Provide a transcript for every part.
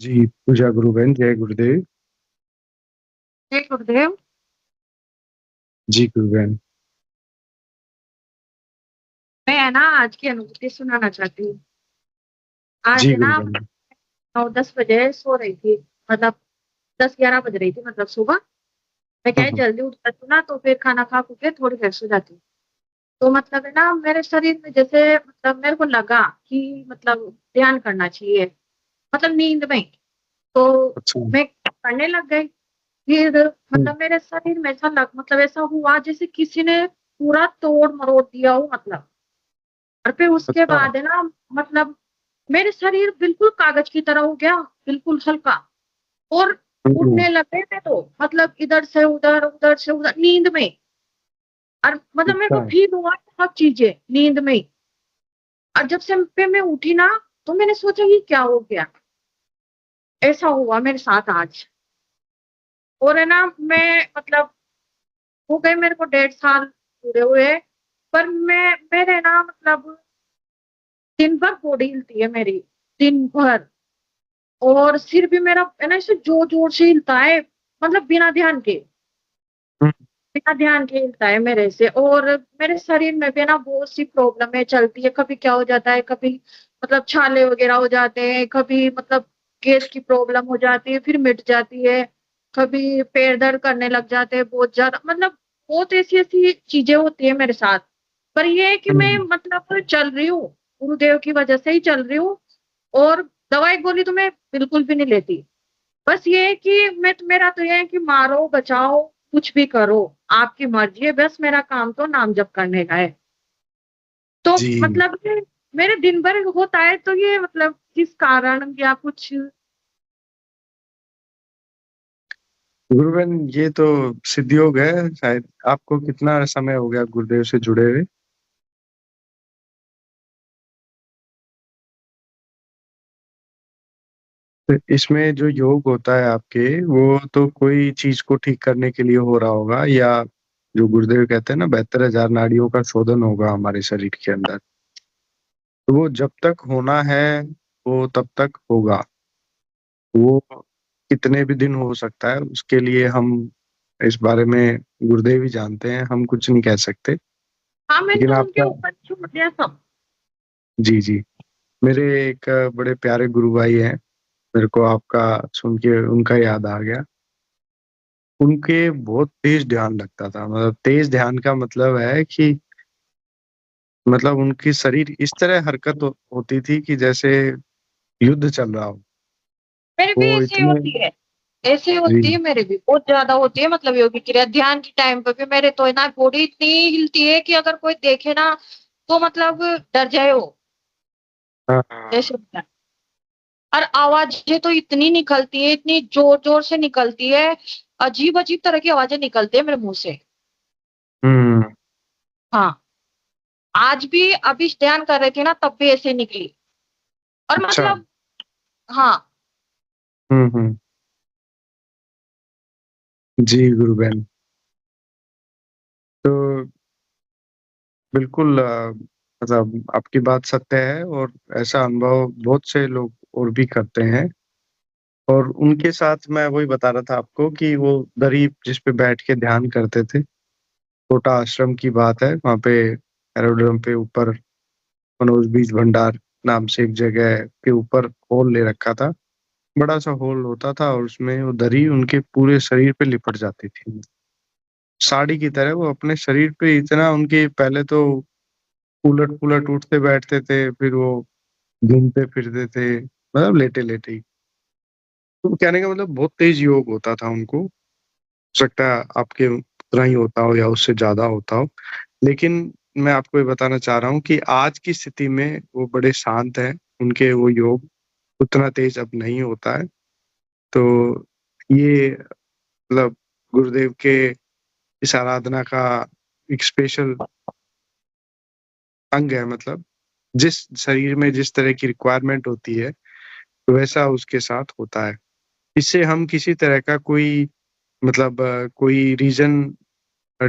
जी, पूजा गुरु बहन, जय गुरुदेव। जय गुरुदेव। जी, गुरु बहन। मैं है ना आज की अनुभूति सुनाना चाहती हूँ। आज जी, है गुरु ना बहन। 9-10 बजे सो रही थी। मतलब 10-11 बज रही थी, मतलब सुबह। मैं क्या हुँ, है, हुँ। जल्दी उठ जाती हूँ ना, तो फिर खाना खा के थोड़ी फ्रेश हो जाती हूँ। तो मतलब है ना, मेरे शरीर में जैसे मतलब मेरे को लगा कि मतलब ध्यान करना चाहिए, मतलब नींद में। तो अच्छा। मैं करने लग गई। फिर हुँ, मतलब मेरे शरीर में ऐसा हुआ जैसे किसी ने पूरा तोड़ मरोड़ दिया हो, मतलब। और फिर उसके अच्छा। बाद है ना, मतलब मेरे शरीर बिल्कुल कागज की तरह हो गया, बिल्कुल हल्का। और हुँ, उड़ने लगे थे, तो मतलब इधर से उधर, उधर से उधर, नींद में। और मतलब मेरे को अच्छा। फील हुआ सब चीजें नींद में ही। और जब से पे मैं उठी ना, तो मैंने सोचा ये क्या हो गया। ऐसा हुआ मेरे साथ आज। और है ना, मैं मतलब हो गए मेरे को 1.5 साल पूरे हुए। पर मेरे ना मतलब दिन भर बॉडी हिलती है मेरी, दिन भर। और सिर भी मेरा है ना ऐसे जोर-जोर से हिलता है, मतलब हुँ, बिना ध्यान के हिलता है मेरे से। और मेरे शरीर में भी ना बहुत सी प्रॉब्लमें चलती है। कभी क्या हो जाता है, कभी मतलब छाले वगैरह हो जाते हैं, कभी मतलब गैस की प्रॉब्लम हो जाती है, फिर मिट जाती है। कभी पैर दर्द करने लग जाते हैं बहुत ज़्यादा, मतलब बहुत ऐसी-ऐसी चीज़ें होती है मेरे साथ। पर ये है कि मैं हुँ। मतलब चल रही हूँ, गुरुदेव की वजह से ही चल रही हूँ। और दवाई-गोली तो मैं बिल्कुल भी नहीं लेती। बस ये है कि मेरा तो ये है कि मारो, बचाओ, कुछ भी करो, आपकी मर्ज़ी है, बस मेरा काम तो नाम जप करने का है। तो जी, मतलब कि मेरे दिन भर होता है, तो ये मतलब किस कारण या कुछ। गुरु बहन, ये तो सिद्धयोग है शायद। आपको कितना समय हो गया गुरुदेव से जुड़े हुए? तो इसमें जो योग होता है आपके, वो तो कोई चीज़ को ठीक करने के लिए हो रहा होगा, या जो गुरुदेव कहते हैं ना 72,000 नाड़ियों का शोधन होगा हमारे शरीर के अंदर। तो वो जब तक होना है, वो तब तक होगा। वो कितने भी दिन हो सकता है, उसके लिए हम इस बारे में गुरुदेव ही जानते हैं, हम कुछ नहीं कह सकते। हाँ, मैंने लेकिन तो उनके आपका ऊपर छोड़ दिया सब। जी, जी। मेरे एक बड़े प्यारे गुरु भाई हैं, मेरे को आपका सुन के उनका याद आ गया। उनके बहुत तेज़ ध्यान लगता था, मतलब तेज़ ध्यान का मतलब है कि मतलब उनकी शरीर इस तरह हरकत होती थी कि जैसे युद्ध चल रहा हो। मेरी वो भी ऐसे ही इतने होती है। ऐसे ही होती जी, है मेरी भी, बहुत ज़्यादा होती है, मतलब योगी क्रिया ध्यान के टाइम पे भी मेरे तो है ना बॉडी इतनी हिलती है कि अगर कोई देखे ना, तो मतलब डर जाए वो, हाँ, ऐसे हाँ। होता है। और आवाज़ें तो इतनी निकलती है, इतनी ज़ोर-ज़ोर से निकलती है, अजीब-अजीब तरह की आवाज़ें निकलती है मेरे मुँह से। हुँ, हाँ, आज भी अभी ध्यान कर रही थी ना, तब भी ऐसे ही निकली। और अच्छा। मतलब हाँ, हुँ, हुँ। जी, गुरु बहन। तो बिल्कुल मतलब आपकी बात सत्य है, और ऐसा अनुभव बहुत से लोग और भी करते हैं। और उनके साथ मैं वही बता रहा था आपको कि वो दरी जिस पे बैठ के ध्यान करते थे, कोटा आश्रम की बात है, वहाँ पे एरोड्रम पे ऊपर मनोज बीज भंडार नाम से एक जगह के ऊपर हॉल ले रखा था। बड़ा-सा हॉल होता था और उसमें वो दरी उनके पूरे शरीर पे लिपट जाती थी। साड़ी की तरह वो अपने शरीर पे इतना उनके पहले तो उलट-पुलट उठते-बैठते थे, फिर वो घूमते-फिरते थे, मतलब लेटे-लेटे ही। तो कहने का मतलब बहुत तेज़ योग होता था उनको। हो सकता है आपके उतना ही होता हो या उससे ज़्यादा होता हो। लेकिन मैं आपको ये बताना चाह रहा हूँ कि आज की स्थिति में वो बड़े शांत हैं, उनके वो योग उतना तेज़ अब नहीं होता है। तो ये मतलब गुरुदेव के इस आराधना का एक स्पेशल अंग है, मतलब जिस शरीर में जिस तरह की रिक्वायरमेंट होती है, वैसा उसके साथ होता है। इससे हम किसी तरह का कोई मतलब कोई रीज़न अ,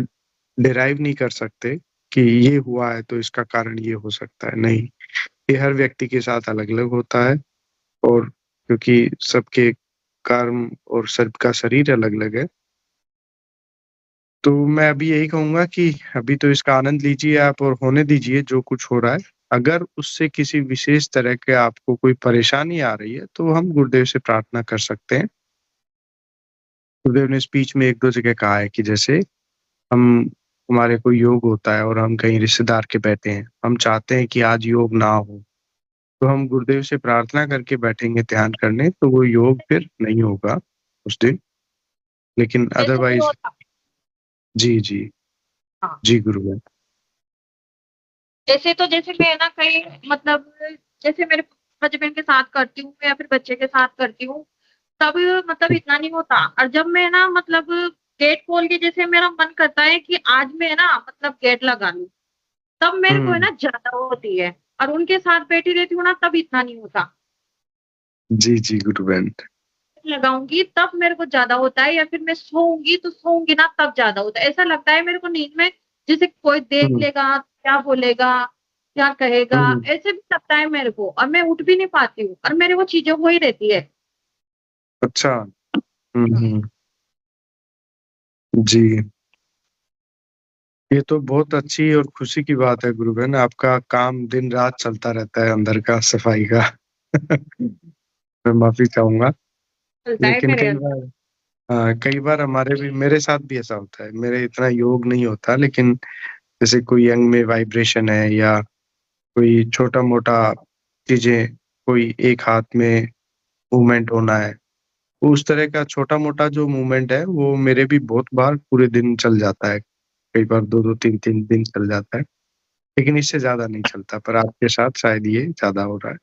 डिराइव नहीं कर सकते कि ये हुआ है तो इसका कारण ये हो सकता है, नहीं। ये हर व्यक्ति के साथ अलग-अलग होता है, और क्योंकि सबके कर्म और सबका शरीर अलग-अलग है। तो मैं अभी यही कहूँगा कि अभी तो इसका आनंद लीजिए आप और होने दीजिए जो कुछ हो रहा है। अगर उससे किसी विशेष तरह के आपको कोई परेशानी आ रही है, तो हम गुरुदेव से प्रार्थना कर सकते हैं। गुरुदेव ने स्पीच में 1-2 जगह कहा है कि जैसे हम हमारे कोई योग होता है और हम कहीं रिश्तेदार के बैठे हैं, हम चाहते हैं कि आज योग ना हो, तो हम गुरुदेव से प्रार्थना करके बैठेंगे ध्यान करने, तो वो योग फिर नहीं होगा उस दिन। लेकिन ऐसे नहीं अदरवाइज़ होता। जी, जी। हाँ, जी, गुरुदेव। ऐसे तो जैसे मैं ना कहीं मतलब जैसे मेरे हस्बैंड के साथ करती हूँ या फिर बच्चे के साथ करती हूँ, तब मतलब इतना नहीं होता और जब मैं ना मतलब गेट खोल के जैसे मेरा मन करता है कि आज मैं ना मतलब गेट लगा लूँ, तब मेरे को है हुँ। ना ज़्यादा होती है और उनके साथ बैठी रहती हूँ ना तब इतना नहीं होता। जी, जी, गुरुबहन। लगाऊँगी तब मेरे को ज़्यादा होता है या फिर मैं सोऊँगी तो सोऊँगी ना तब ज़्यादा होता है। ऐसा लगता है मेरे को नींद में जैसे कोई देख हुँ, लेगा, क्या बोलेगा, क्या कहेगा, हुँ। ऐसे भी लगता है मेरे को और मैं उठ भी नहीं पाती हूँ और मेरे वो चीज़ें हो ही रहती है। अच्छा। हुँ, हुँ, हुँ। जी। ये तो बहुत अच्छी और खुशी की बात है गुरुबहन, आपका काम दिन-रात चलता रहता है अंदर का सफाई का। मैं माफ़ी चाहूँगा, चलता है लेकिन मेरे कई अंदर। बार कई बार हमारे भी मेरे साथ भी ऐसा होता है। मेरे इतना योग नहीं होता लेकिन जैसे कोई अंग में वाइब्रेशन है या कोई छोटा-मोटा चीज़ें, कोई एक हाथ में मूवमेंट होना है, उस तरह का छोटा-मोटा जो मूवमेंट है, वो मेरे भी बहुत बार पूरे दिन चल जाता है। कई बार 2-2 3-3 दिन चल जाता है, लेकिन इससे ज़्यादा नहीं चलता, पर आपके साथ शायद ये ज़्यादा हो रहा है।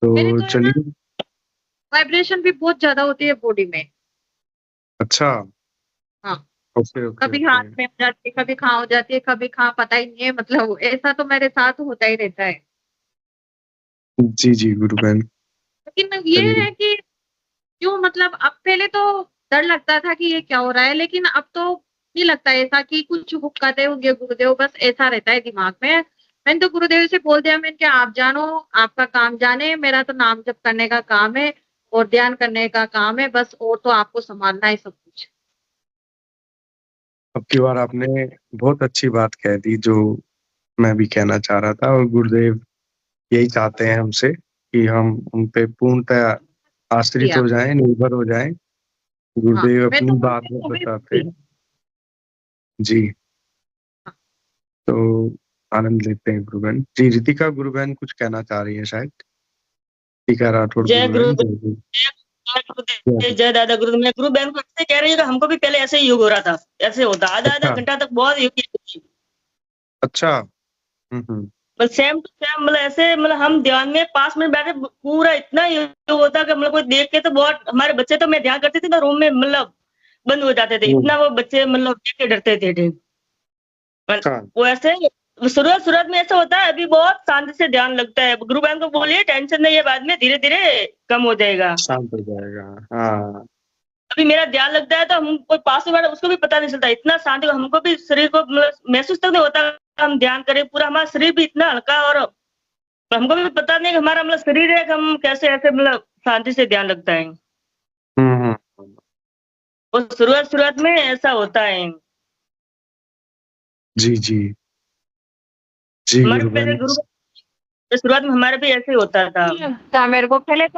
मेरी तो तो है ना चलिए वाइब्रेशन भी बहुत ज़्यादा होती है बॉडी में। अच्छा, हाँ, ओके, ओके, कभी ओके। हाथ में हो जाती है, कभी कहाँ हो जाती है, कभी कहाँ पता ही नहीं है मतलब ऐसा तो मेरे साथ होता ही रहता है। जी, जी, गुरु बहन, लेकिन ये चलिए। है कि क्यों मतलब अब पहले तो डर लगता था कि ये क्या हो रहा है, लेकिन अब तो नहीं लगता ऐसा कि कुछ हुक्काते होंगे गुरुदेव, बस ऐसा रहता है दिमाग में। मैंने तो गुरुदेव से बोल दिया मैंने कि आप जानो, आपका काम जाने, मेरा तो नाम जप करने का काम है और ध्यान करने का काम है बस और तो आपको सँभालना है सब कुछ। अब की बार आपने बहुत अच्छी बात कह दी, जो मैं भी कहना चाह रहा था और गुरुदेव यही चाहते हैं हमसे कि हम उन पे पूर्णतः आश्रित किया। हो जाएँ, निर्भर हो जाएँ। हाँ, गुरुदेव मैं अपनी तो बात गुरुदेव में को भी बताते बोलती हैं। जी, हाँ, तो आनंद लेते हैं गुरुबहन। जी, रितिका गुरुबहन कुछ कहना चाह रही हैं शायद? रितिका राठौर जय गुरुबहन, गुरुदेव। जी, जी। जय गुरुदेव, जय दादा गुरुदेव। मैं गुरु बहन को ऐसे कह रही हूँ कि हमको भी पहले ऐसे ही योग हो रहा था, ऐसे होता आधा-आधा अच्छा, घंटा तक बहुत योग किया। अच्छा। हुँ, हुँ। बस सेम टू सेम मतलब ऐसे मतलब हम ध्यान में 5 मिनट बैठे पूरा इतना योग होता कि मतलब कोई देख के तो बहुत हमारे बच्चे तो मैं ध्यान करती थी ना रूम में मतलब बंद हो जाते थे। हुँ, इतना वो बच्चे मतलब देख के डरते थे। अच्छा, वो ऐसे शुरुआत में ऐसा होता है, अभी बहुत शांति से ध्यान लगता है। गुरु बहन को बोलिए टेंशन नहीं है, बाद में धीरे-धीरे कम हो जाएगा। शांत हो जाएगा। हाँ। अभी मेरा ध्यान लगता है तो हम कोई पास में बैठा उसको भी पता नहीं चलता। इतना शांति हमको भी शरीर को मतलब महसूस तक नहीं होता हम ध्यान करें। पूरा हमारा शरीर भी इतना हल्का और हमको भी पता नहीं कि हमारा मतलब शरीर है कि हम कैसे ऐसे मतलब शांति से ध्यान लगता है। हुँ, हुँ, हुँ। और शुरुआत में ऐसा होता है। जी, जी। जी, हमारे पहले गुरुबहन। गुरु शुरुआत में हमारा भी ऐसे ही होता था। था मेरे को पहले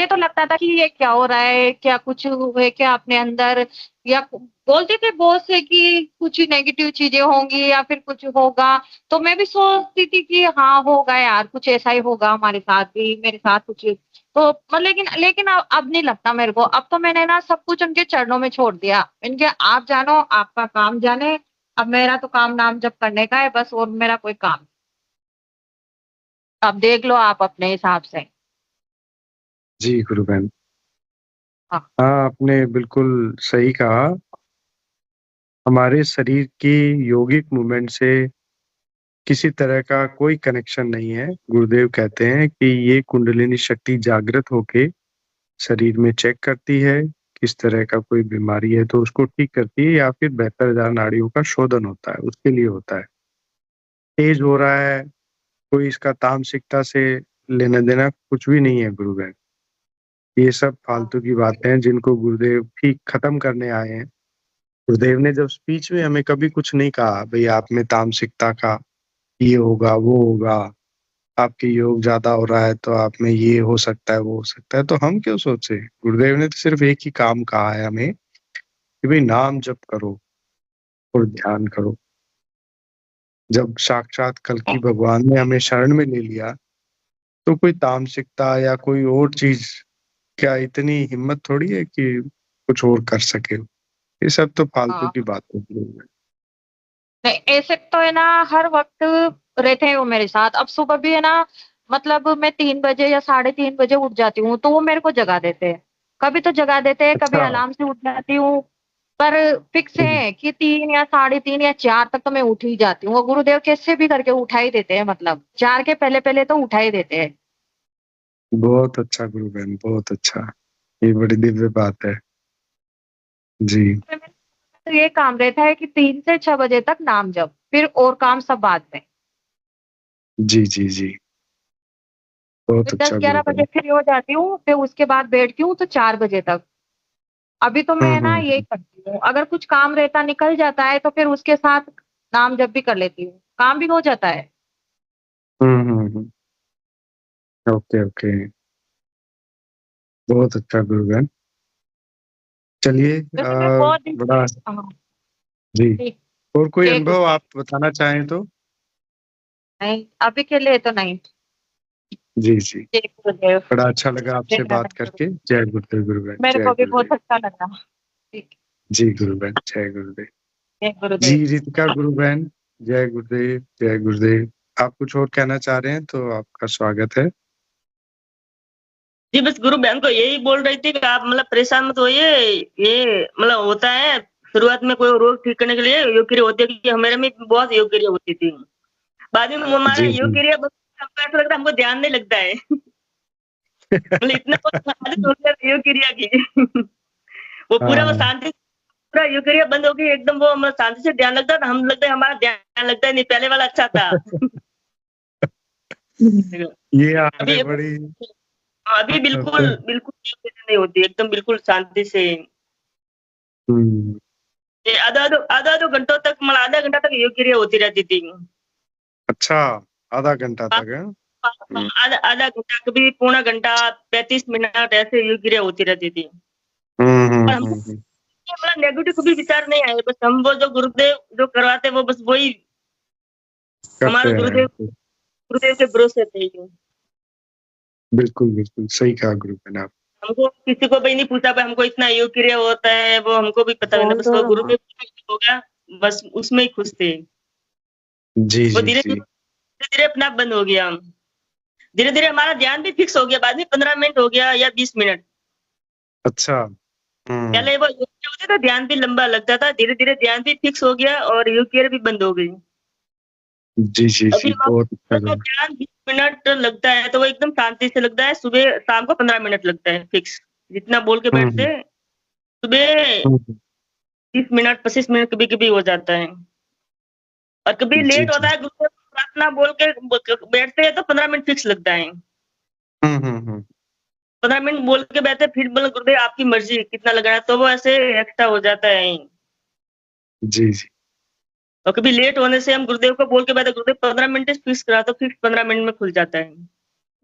तो लगता था कि ये क्या हो रहा है, क्या कुछ है क्या अपने अंदर या बोलते थे बहुत से कि कुछ नेगेटिव चीज़ें होंगी या फिर कुछ होगा, तो मैं भी सोचती थी कि हाँ, होगा यार, कुछ ऐसा ही होगा हमारे साथ भी, मेरे साथ कुछ तो लेकिन अब नहीं लगता मेरे को, अब तो मैंने ना सब कुछ उनके चरणों में छोड़ दिया। इनके आप जानो, आपका काम जाने, अब मेरा तो काम नाम जप करने का है बस और मेरा कोई काम अब देख लो आप अपने हिसाब से। जी, गुरुबहन। हाँ, हाँ, आपने बिल्कुल सही कहा। हमारे शरीर की योगिक मूवमेंट से किसी तरह का कोई कनेक्शन नहीं है। गुरुदेव कहते हैं कि ये कुंडलिनी शक्ति जागृत होके शरीर में चेक करती है, किस तरह का कोई बीमारी है तो उसको ठीक करती है या फिर बेहतर नाड़ियों का शोधन होता है, उसके लिए होता है। तेज हो रहा है, कोई इसका तामसिकता से लेना देना कुछ भी नहीं है गुरु बहन। ये सब फालतू की बातें हैं जिनको गुरुदेव ही खत्म करने आए हैं। गुरुदेव ने जब स्पीच में हमें कभी कुछ नहीं कहा भाई आप में तामसिकता का ये होगा वो होगा, आपके योग ज्यादा हो रहा है तो आप में ये हो सकता है वो हो सकता है, तो हम क्यों सोचे। गुरुदेव ने तो सिर्फ एक ही काम कहा है हमें कि भाई नाम जप करो और ध्यान करो। जब साक्षात कल्कि भगवान ने हमें शरण में ले लिया तो कोई तामसिकता या कोई और चीज क्या इतनी हिम्मत थोड़ी है कि कुछ और कर सके। ये सब तो फालतू हाँ की बातें हैं। नहीं, ऐसे तो है ना, हर वक्त रहते हैं वो मेरे साथ। अब सुबह भी है ना, मतलब मैं 3 बजे या 3:30 बजे उठ जाती हूँ तो वो मेरे को जगा देते हैं। कभी तो जगा देते हैं, कभी अच्छा। अलार्म से उठ जाती हूँ। पर फिक्स हम्म, है कि 3 या 3:30 या 4 तक तो मैं उठ ही जाती हूँ। वो गुरुदेव कैसे भी करके उठा ही देते हैं, मतलब 4 के पहले पहले तो उठा ही देते हैं। बहुत अच्छा गुरु बहन, बहुत अच्छा। ये बड़ी दिव्य बात है। जी तो ये काम रहता है कि 3 से 6 बजे तक नाम जप, फिर और काम सब बाद में। जी जी जी, बहुत फिर दस अच्छा गुरु ग्यारह बहन। बजे फ्री हो जाती हूँ, फिर उसके बाद बैठती हूँ तो 4 बजे तक। अभी तो मैं ना यही हम्म। करती हूँ, अगर कुछ काम रहता निकल जाता है तो फिर उसके साथ नाम जप भी कर लेती हूँ, काम भी हो जाता है। ओके ओके, बहुत अच्छा गुरु बहन। चलिए वैसे मैं बहुत दिन बड़ा। से हाँ, जी, ठीक। और कोई जय अनुभव गुरुदेव। आप बताना चाहें तो। नहीं, अभी के लिए तो नहीं। जी जी, जय गुरुदेव। बड़ा अच्छा लगा जय आपसे बात नारायण गुरु। करके। जय गुरुदेव गुरु बहन, मेरे जय को भी गुरुदेव। बहुत अच्छा लगा। ठीक। जी गुरु बहन, जय गुरुदेव। जय जी गुरुदेव। रितिका गुरु बहन, जय गुरुदेव जय गुरुदेव। आप कुछ और कहना चाह रहे हैं तो आपका स्वागत है। जी बस गुरु बहन को यही बोल रही थी कि आप मतलब परेशान मत होइए। ये मतलब होता है शुरुआत में कोई रोग ठीक करने के लिए योग क्रिया होती है, क्योंकि मेरे में बहुत योग क्रिया होती थी। बाद में हमारा जी योग जी। क्रिया बस हमको ऐसा लगता है हमको ध्यान नहीं लगता है। मतलब इतना बहुत आदत हो गया योग क्रिया की। वो पूरा वो हाँ, शांति पूरा योग क्रिया बंद हो गई एकदम। वो मतलब शांति से ध्यान लगता था, हम लगता है हमारा ध्यान लगता है नहीं, पहले वाला अच्छा था। ये आपने अभी बड़ी अभी बिल्कुल बिल्कुल योग क्रिया नहीं होती, एकदम बिल्कुल शांति से। हम्म, ये आधा आधा घंटों तक मतलब आधा घंटा तक योग क्रिया होती रहती थी। अच्छा, आधा घंटा तक है। आधा आधा घंटा, कभी पौना घंटा, 35 मिनट ऐसे योग क्रिया होती रहती थी। पर हमको हम्म। मतलब नेगेटिव कभी विचार नहीं आए, बस हम वो जो गुरुदेव जो करवाते वो बस वही करते हमारे गुरुदेव हैं। गुरुदेव के भरोसे थे ये। बिल्कुल बिल्कुल सही कहा गुरु बहन आप। हमको किसी को भी नहीं पूछा भाई हमको इतना योग क्रिया होता है, वो हमको भी पता नहीं, बोल बस दो वो ना। गुरुदेव होगा, बस उसमें ही खुश थे। जी वो जी धीरे जी। धीरे धीरे अपने आप बंद हो गया। धीरे धीरे हमारा ध्यान भी फिक्स हो गया, बाद में 15 मिनट हो गया या 20 मिनट। अच्छा। हम्म। पहले वो योग क्रिया होती था, ध्यान भी लंबा लगता था, धीरे धीरे ध्यान भी फिक्स हो गया और योग क्रिया भी बंद हो गई। जी जी अभी जी, बहुत अच्छा हमारा गुरु। ध्यान 20 मिनट लगता है तो वो एकदम शांति से लगता है। सुबह शाम को 15 मिनट लगता है फिक्स, जितना बोल के बैठते हम्म हैं। सुबह हम्म, 30 मिनट 25 मिनट कभी कभी हो जाता है, और कभी जी लेट होता जी। है गुरुदेव प्रार्थना बोल के बैठते हैं तो 15 मिनट फिक्स लगता है। हम्म। 15 मिनट बोल के बैठते हैं, फिर बोले गुरुदेव आपकी मर्जी कितना लगाना है, तो वो ऐसे एक्स्ट्रा हो जाता है। जी जी, और कभी लेट होने से हम गुरुदेव को बोल के बैठे गुरुदेव 15 मिनट फिक्स करा, तो फिक्स 15 मिनट में खुल जाता है।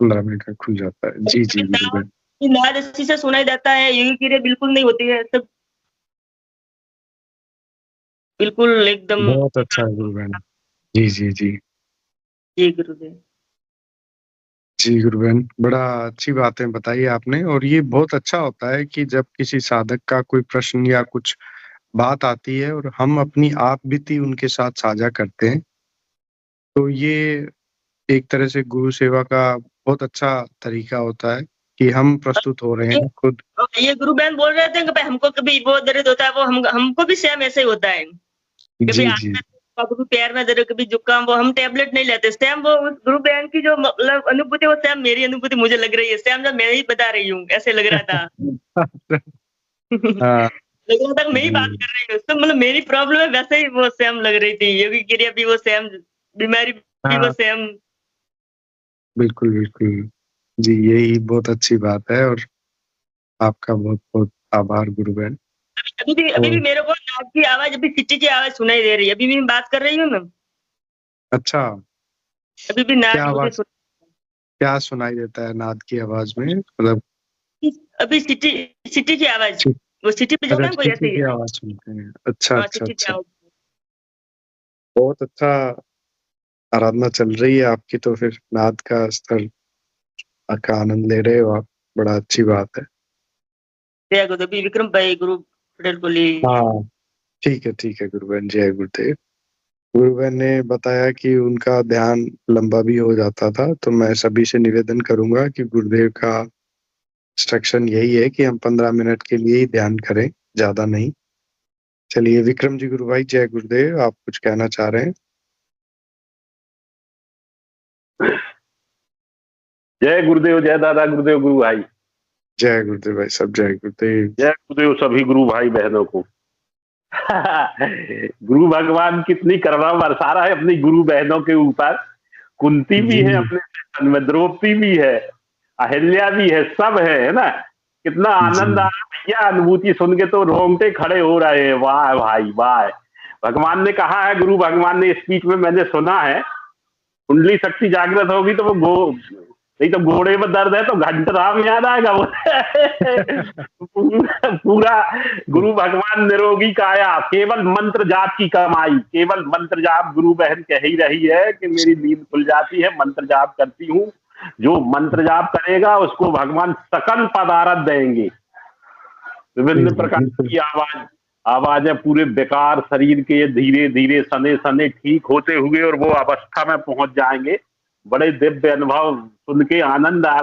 15 मिनट का खुल जाता है। जी जी गुरु बहन। नाद अच्छी से सुनाई देता है, यूं क्रिया बिल्कुल नहीं होती है सब, बिल्कुल एकदम। बहुत अच्छा है गुरु बहन। जी जी जी। जी गुरुदेव। जी गुरु बहन, बड़ा अच्छी बातें बताई आपने। और ये बहुत अच्छा होता है कि जब किसी साधक का कोई प्रश्न या कुछ बात आती है और हम अपनी आप बीती उनके साथ साझा करते हैं, तो ये एक तरह से गुरु सेवा का बहुत अच्छा तरीका होता है कि हम प्रस्तुत हो रहे ये हैं खुद। ये गुरु बहन बोल रहे थे कि भाई हमको कभी वो दर्द होता है, वो हमको भी सेम ऐसे ही होता है। कभी जी हाथ जी। में कभी पैर में दर्द, कभी जुकाम, वो हम टेबलेट नहीं लेते। सेम वो उस गुरु बहन की जो मतलब अनुभूति, वो सेम मेरी अनुभूति मुझे लग रही है, सेम जो मैं ही बता रही हूँ ऐसे लग रहा था। हाँ। लग रहा था कि मैं ही बात जी, कर रही हूँ, तो मतलब मेरी प्रॉब्लम है वैसे ही वो सेम लग रही थी, योगी क्रिया भी वो सेम, बीमारी भी वो हाँ, सेम। बिल्कुल बिल्कुल। जी, यही बहुत अच्छी बात है और आपका बहुत-बहुत आभार गुरु बहन। अभी भी और मेरे को नाद की आवाज़ अभी सिटी की आवाज़ सुनाई दे रही है। अभी भी मैं बात कर रही हूँ ना, अच्छा, अभी भी क्या नाद मुझे आवाज़ क्या सुनाई देता है नाद की आवाज़ में? मतलब अभी सिटी सिटी की आवाज़, ची वो सिटी पे जो अच्छा ना कोई चींटी ऐसे ही की है। आवाज़ सुनते हैं। अच्छा, हाँ, अच्छा, सिटी की अच्छा। आवाज़। बहुत अच्छा आराधना चल रही है आपकी तो फिर नाद का स्तर का आनंद ले रहे हो आप, बड़ा अच्छी बात है। जय गुरुदेव अभी विक्रम भाई गुरु पटेल को ली। हाँ, ठीक है गुरु बहन, जय गुरुदेव। गुरु बहन ने बताया कि उनका ध्यान लंबा भी हो जाता था, तो मैं सभी से निवेदन करूंगा कि गुरुदेव का इंस्ट्रक्शन यही है कि हम 15 मिनट के लिए ही ध्यान करें, ज़्यादा नहीं। चलिए विक्रम जी गुरु भाई, जय गुरुदेव, आप कुछ कहना चाह रहे हैं? जय गुरुदेव, जय दादा गुरुदेव, गुरु भाई। जय गुरुदेव भाई सब, जय गुरुदेव। जय गुरुदेव सभी गुरु भाई बहनों को। गुरु भगवान कितनी करुणा बरसा रहा है अपनी गुरु बहनों के ऊपर। कुंती भी है जी, अपने सेशन में, द्रौपदी भी है, अहिल्या भी है, सब है ना। कितना जी। आनंद आ रहा है भैया, अनुभूति सुन के तो रोंगटे खड़े हो रहे हैं। वाह भाई वाह। भगवान ने कहा है, गुरु भगवान ने स्पीच में मैंने सुना है, कुंडली शक्ति जागृत होगी तो वो नहीं तो घोड़े में दर्द है तो घंटराम याद आएगा वो। पूरा गुरु भगवान निरोगी काया, केवल मंत्र जाप की कमाई, केवल मंत्र जाप। गुरु बहन कह ही रही है कि मेरी नींद खुल जाती है, मंत्र जाप करती हूँ। जो मंत्र जाप करेगा उसको भगवान सकल पदार्थ देंगे। विभिन्न बिल्कुल, प्रकार बिल्कुल। की आवाजें पूरे बेकार शरीर के धीरे धीरे सने सने ठीक होते हुए और वो अवस्था में पहुंच जाएंगे। बड़े दिव्य अनुभव सुन के आनंद आ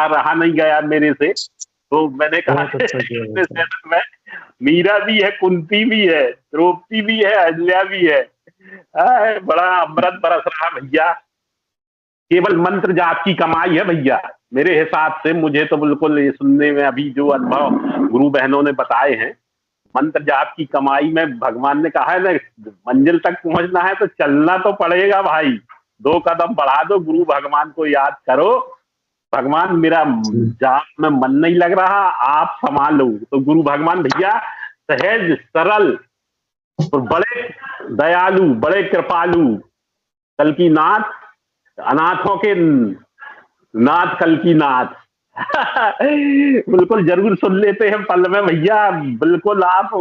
रहा नहीं गया मेरे से। तो मैंने कहा बहुत अच्छा किया अपने वैसे। सेशन में मीरा भी है, कुंती भी है, द्रौपदी भी है, अहिल्या भी है। बड़ा अमृत बरस रहा भैया। केवल मंत्र जाप की कमाई है भैया। मेरे हिसाब से मुझे तो बिल्कुल ये सुनने में अभी जो अनुभव गुरु बहनों ने बताए हैं, मंत्र जाप की कमाई में भगवान ने कहा है ना, मंजिल तक पहुंचना है तो चलना तो पड़ेगा भाई। 2 कदम बढ़ा दो, गुरु भगवान को याद करो। भगवान मेरा जी, जाप में मन नहीं लग रहा, आप संभालो। तो गुरु भगवान भैया सहज सरल और बड़े दयालु, बड़े कृपालु, कल की नाथ, अनाथों के नाथ, कल की नाथ। बिल्कुल जरूर सुन लेते हैं पल में भैया। बिल्कुल आप